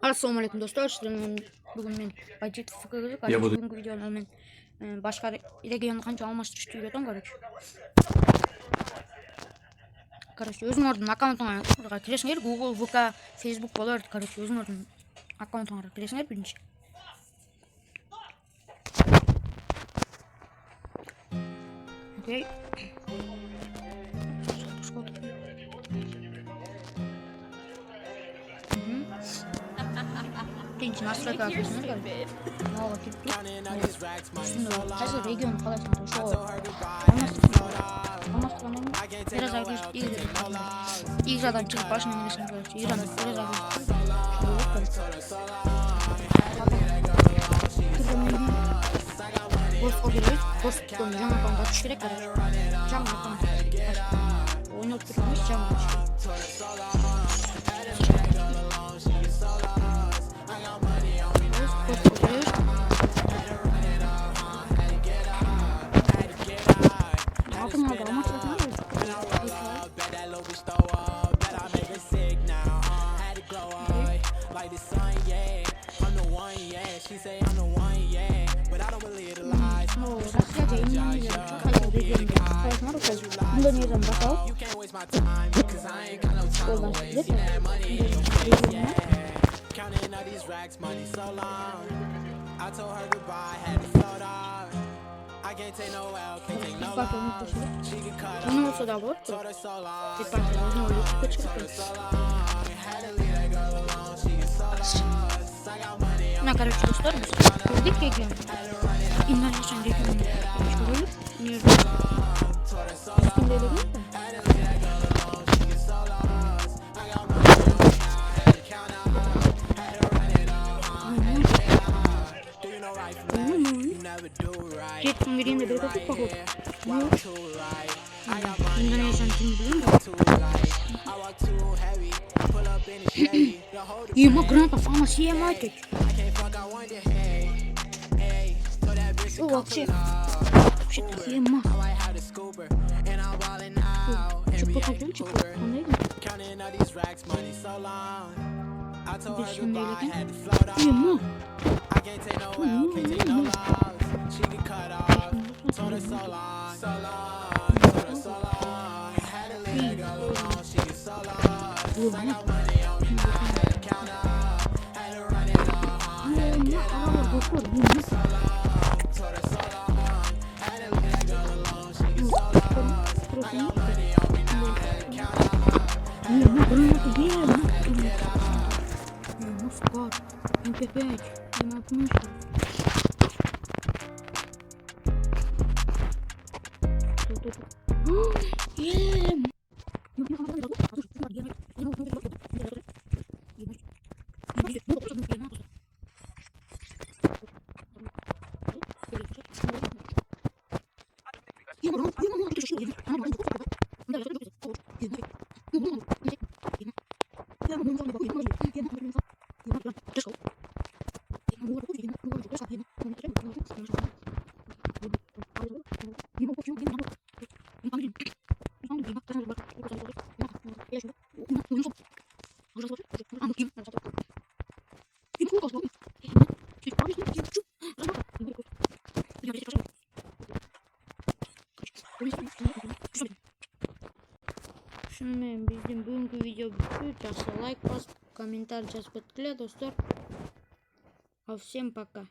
Assalomu alaykum do'stlar. Bugun men budjet fikrida bugungi videoda men boshqa regionda qancha almashtirishni o'rgataman, короче. O'zim o'rdim akkauntga kirasizlar, Google, VK, Facebook bo'lardi, короче. O'zim o'rdim akkauntga kirasizlar birinchi. Okay. Birinchi nastroyka asosini ko'rib. Nova ketdi. Shunda hozir region qalasini o'sha almashtirgandan biraz ig'radan chiqib boshlanganini ko'rish. Ig'radan Bunu olsa da olur. На, короче, в сторону. Куда регион? И на нашем регионе. Жеткім келгенде бір көтіп походу. Индонезияны кім білем бе? Ема гранатов, ама съема этих. Что вообще? Вообще-то ема. Что покажу, Ема. Shundan bizim bugünkü video bitti. Like basıp komentar жазып өткіле достар. Всем пока.